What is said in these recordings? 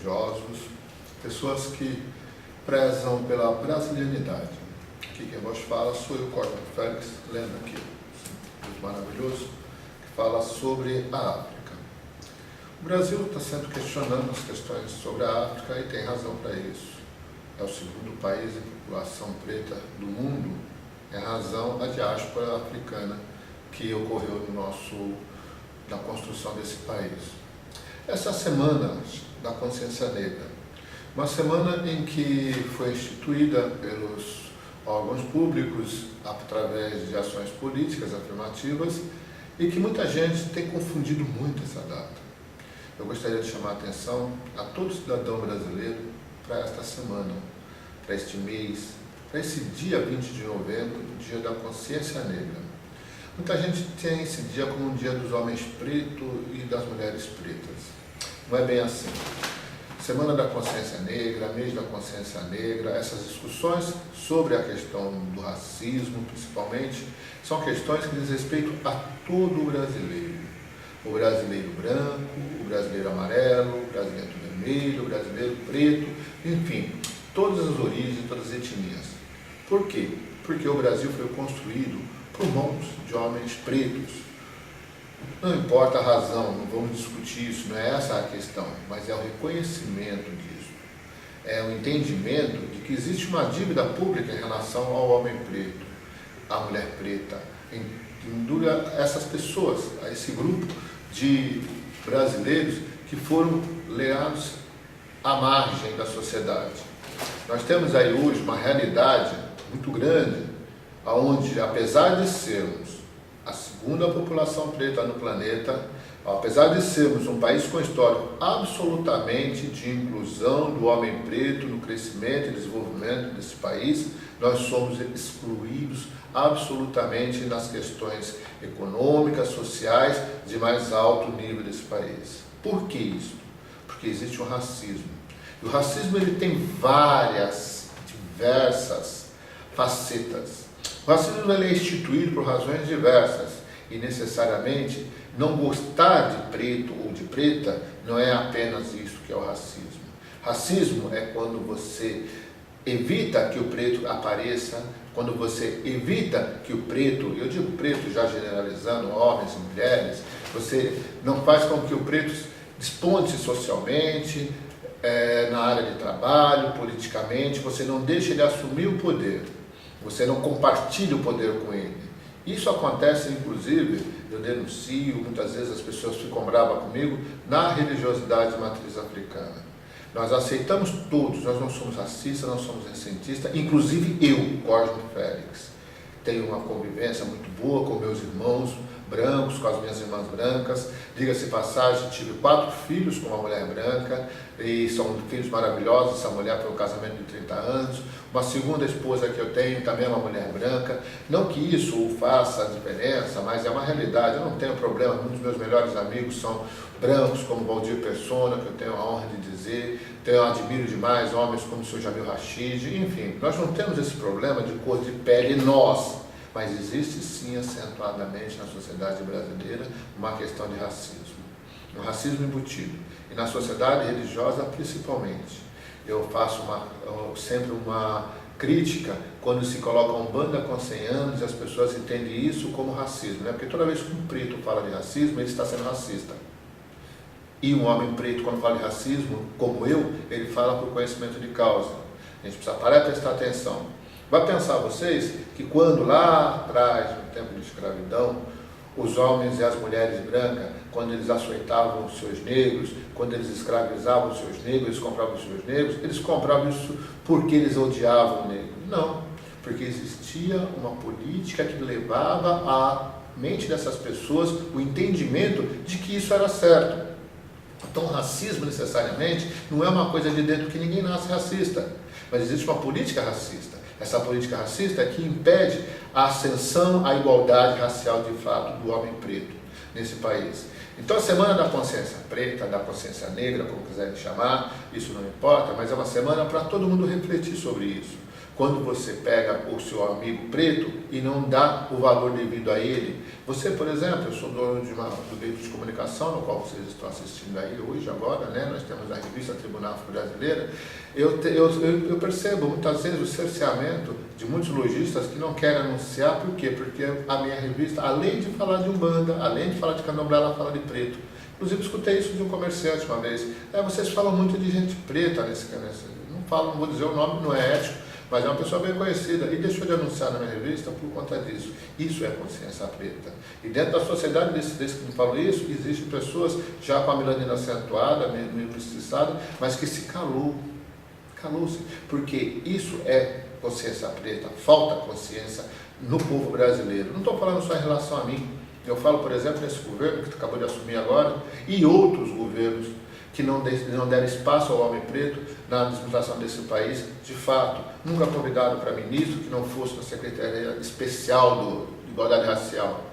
religiosos, pessoas que prezam pela brasilianidade. Aqui quem vos fala sou eu, Cosmo Félix, lendo aqui, muito maravilhoso, que fala sobre a África. O Brasil está sempre questionando as questões sobre a África e tem razão para isso. É o segundo país em população preta do mundo, é a razão da diáspora africana que ocorreu na construção desse país. Essa semana da consciência negra, uma semana em que foi instituída pelos órgãos públicos através de ações políticas afirmativas e que muita gente tem confundido muito essa data. Eu gostaria de chamar a atenção a todo cidadão brasileiro para esta semana, para este mês, para esse dia 20 de novembro, dia da consciência negra. Muita gente tem esse dia como um dia dos homens pretos e das mulheres pretas. Não é bem assim. Semana da Consciência Negra, mês da Consciência Negra, essas discussões sobre a questão do racismo, principalmente, são questões que diz respeito a todo o brasileiro. O brasileiro branco, o brasileiro amarelo, o brasileiro vermelho, o brasileiro preto, enfim, todas as origens, todas as etnias. Por quê? Porque o Brasil foi construído por mãos de homens pretos. Não importa a razão, não vamos discutir isso, não é essa a questão, mas é o reconhecimento disso. É o entendimento de que existe uma dívida pública em relação ao homem preto, à mulher preta, essas pessoas, a esse grupo de brasileiros que foram leados à margem da sociedade. Nós temos aí hoje uma realidade muito grande, onde, apesar de sermos a segunda população preta no planeta, apesar de sermos um país com história absolutamente de inclusão do homem preto no crescimento e desenvolvimento desse país, nós somos excluídos absolutamente nas questões econômicas, sociais, de mais alto nível desse país. Por que isso? Porque existe o racismo. E o racismo ele tem diversas facetas. O racismo ele é instituído por razões diversas e necessariamente não gostar de preto ou de preta não é apenas isso que é o racismo. Racismo é quando você evita que o preto apareça, quando você evita que o preto, eu digo preto já generalizando homens e mulheres, você não faz com que o preto desponte socialmente, na área de trabalho, politicamente, você não deixa ele assumir o poder. Você não compartilha o poder com ele. Isso acontece, inclusive, eu denuncio, muitas vezes as pessoas ficam bravas comigo, na religiosidade de matriz africana. Nós aceitamos todos, nós não somos racistas, não somos ressentistas, inclusive eu, Cosmo Félix. Tenho uma convivência muito boa com meus irmãos brancos, com as minhas irmãs brancas. Diga-se passagem, tive 4 filhos com uma mulher branca, e são filhos maravilhosos. Essa mulher foi um casamento de 30 anos. Uma segunda esposa que eu tenho também é uma mulher branca. Não que isso faça diferença, mas é uma realidade. Eu não tenho problema, muitos dos meus melhores amigos são brancos, como Valdir Persona, que eu tenho a honra de dizer. Eu admiro demais homens como o Sr. Jamil Rashid. Enfim, nós não temos esse problema de cor de pele nós. Mas existe sim acentuadamente na sociedade brasileira uma questão de racismo, um racismo embutido, e na sociedade religiosa principalmente. Eu faço sempre uma crítica quando se coloca um Umbanda com 100 anos e as pessoas entendem isso como racismo, né? Porque toda vez que um preto fala de racismo, ele está sendo racista. E um homem preto, quando fala de racismo, como eu, ele fala por conhecimento de causa. A gente precisa parar e prestar atenção. Vai pensar vocês que quando lá atrás, no tempo de escravidão, os homens e as mulheres brancas, quando eles açoitavam os seus negros, quando eles escravizavam os seus negros, eles compravam os seus negros, eles compravam isso porque eles odiavam o negro. Não, porque existia uma política que levava à mente dessas pessoas o entendimento de que isso era certo. Então, o racismo, necessariamente, não é uma coisa de dentro, que ninguém nasce racista, mas existe uma política racista. Essa política racista é que impede a ascensão, a igualdade racial de fato do homem preto nesse país. Então a Semana da Consciência Preta, da Consciência Negra, como quiserem chamar, isso não importa, mas é uma semana para todo mundo refletir sobre isso. Quando você pega o seu amigo preto e não dá o valor devido a ele, você, por exemplo, eu sou dono do veículo de comunicação, no qual vocês estão assistindo aí hoje, agora, né? Nós temos a revista revista Tribunal Brasileira, eu percebo muitas vezes o cerceamento de muitos lojistas que não querem anunciar. Por quê? Porque a minha revista, além de falar de Umbanda, além de falar de Candomblé, ela fala de preto. Inclusive, escutei isso de um comerciante uma vez. Vocês falam muito de gente preta nesse não falo, não vou dizer o nome, não é ético, mas é uma pessoa bem conhecida e deixou de anunciar na minha revista por conta disso. Isso é consciência preta. E dentro da sociedade desse que me falou isso, existem pessoas já com a melanina acentuada, meio mestiçada, mas que se calou-se, porque isso é consciência preta, falta consciência no povo brasileiro. Não estou falando só em relação a mim. Eu falo, por exemplo, nesse governo que acabou de assumir agora, e outros governos que não deram espaço ao homem preto na administração desse país. De fato, nunca convidaram para ministro que não fosse na Secretaria Especial de Igualdade Racial.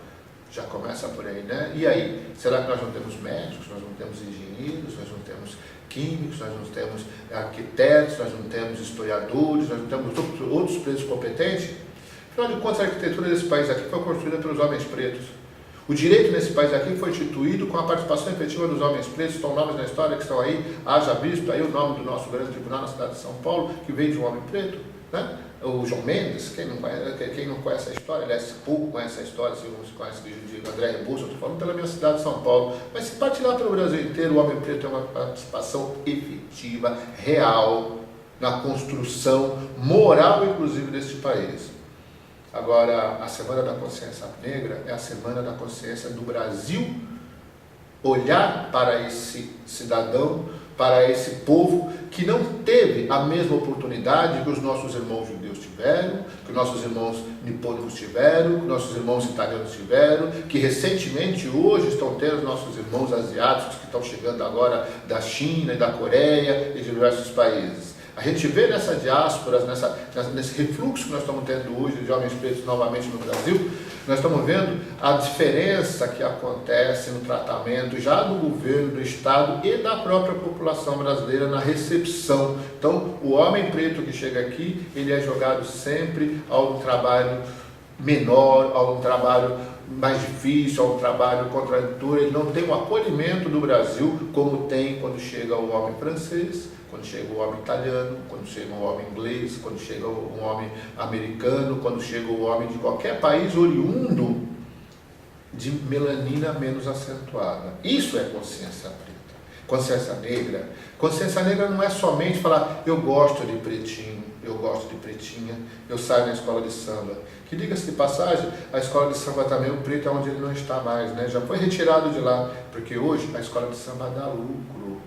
Já começa por aí, né? E aí, será que nós não temos médicos, nós não temos engenheiros, nós não temos químicos, nós não temos arquitetos, nós não temos historiadores, nós não temos outros pretos competentes? Afinal de contas, a arquitetura desse país aqui foi construída pelos homens pretos. O direito nesse país aqui foi instituído com a participação efetiva dos homens pretos. Estão nomes na história que estão aí, haja visto aí o nome do nosso grande tribunal na cidade de São Paulo, que veio de um homem preto, né? O João Mendes, quem não conhece a história, aliás, pouco conhece a história, se não se conhece de André Rebouça, eu estou falando pela minha cidade de São Paulo, mas se partilhar pelo Brasil inteiro, o homem preto tem uma participação efetiva, real, na construção moral, inclusive, deste país. Agora, a Semana da Consciência Negra é a Semana da Consciência do Brasil olhar para esse cidadão, para esse povo que não teve a mesma oportunidade que os nossos irmãos judeus tiveram, que os nossos irmãos nipônicos tiveram, que nossos irmãos italianos tiveram, que recentemente hoje estão tendo os nossos irmãos asiáticos que estão chegando agora da China e da Coreia e de diversos países. A gente vê nessa diáspora, nesse refluxo que nós estamos tendo hoje de homens pretos novamente no Brasil, nós estamos vendo a diferença que acontece no tratamento já do governo, do Estado e da própria população brasileira na recepção. Então, o homem preto que chega aqui, ele é jogado sempre a um trabalho menor, a um trabalho mais difícil, a um trabalho contraditório. Ele não tem o acolhimento do Brasil como tem quando chega o homem francês, quando chega o homem italiano, quando chega o homem inglês, quando chega um homem americano, quando chega o homem de qualquer país oriundo de melanina menos acentuada. Isso é consciência preta. Consciência negra. Consciência negra não é somente falar, eu gosto de pretinho, eu gosto de pretinha, eu saio na escola de samba. Que diga-se de passagem, a escola de samba também, o preto é onde ele não está mais, né? Já foi retirado de lá, porque hoje a escola de samba dá lucro.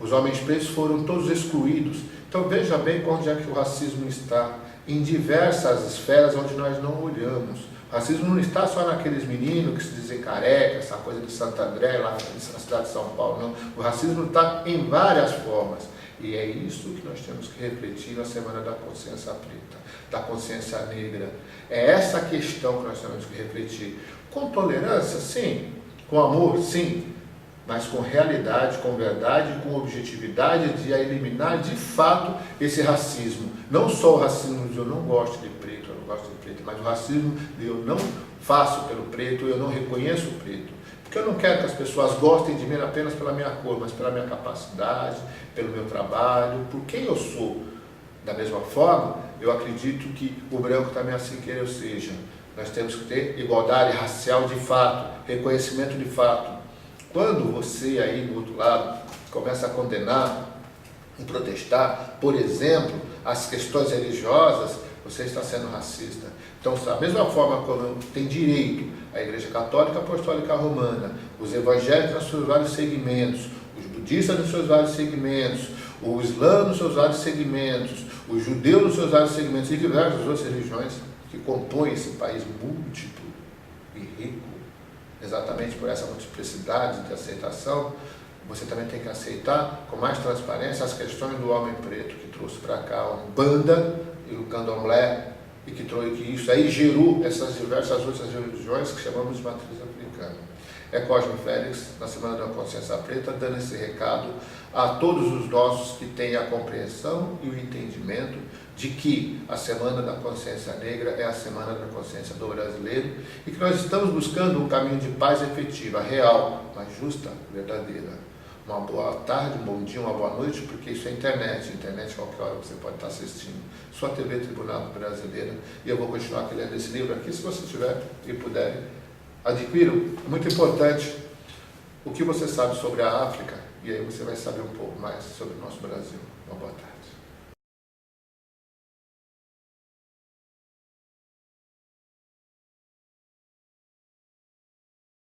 Os homens pretos foram todos excluídos. Então veja bem onde é que o racismo está. Em diversas esferas onde nós não olhamos. O racismo não está só naqueles meninos que se dizem careca, essa coisa de Santo André, lá na cidade de São Paulo, não. O racismo está em várias formas. E é isso que nós temos que refletir na Semana da Consciência Preta, da Consciência Negra. É essa questão que nós temos que refletir. Com tolerância, sim. Com amor, sim. Mas com realidade, com verdade, com objetividade de eliminar de fato esse racismo. Não só o racismo de eu não gosto de preto, eu não gosto de preto, mas o racismo de eu não faço pelo preto, eu não reconheço o preto. Porque eu não quero que as pessoas gostem de mim apenas pela minha cor, mas pela minha capacidade, pelo meu trabalho, por quem eu sou. Da mesma forma, eu acredito que o branco também assim quer eu seja. Nós temos que ter igualdade racial de fato, reconhecimento de fato. Quando você aí do outro lado começa a condenar e protestar, por exemplo, as questões religiosas, você está sendo racista. Então, da mesma forma como tem direito a Igreja Católica Apostólica Romana, os evangélicos nos seus vários segmentos, os budistas nos seus vários segmentos, o Islã nos seus vários segmentos, os judeus nos seus vários segmentos e diversas outras religiões que compõem esse país múltiplo e rico, exatamente por essa multiplicidade de aceitação, você também tem que aceitar com mais transparência as questões do homem preto que trouxe para cá a Umbanda e o Candomblé e que isso aí gerou essas diversas outras religiões que chamamos de matriz africana. É Cosme Félix, na Semana da Consciência Preta, dando esse recado a todos os nossos que têm a compreensão e o entendimento de que a Semana da Consciência Negra é a Semana da Consciência do brasileiro e que nós estamos buscando um caminho de paz efetiva, real, mas justa, verdadeira. uma boa tarde, um bom dia, uma boa noite, porque isso é internet. Internet, qualquer hora você pode estar assistindo. Sua TV Tribunal Brasileira. E eu vou continuar aqui lendo esse livro aqui, se você tiver e puderem, adquiram. É muito importante o que você sabe sobre a África, e aí você vai saber um pouco mais sobre o nosso Brasil. Uma boa tarde.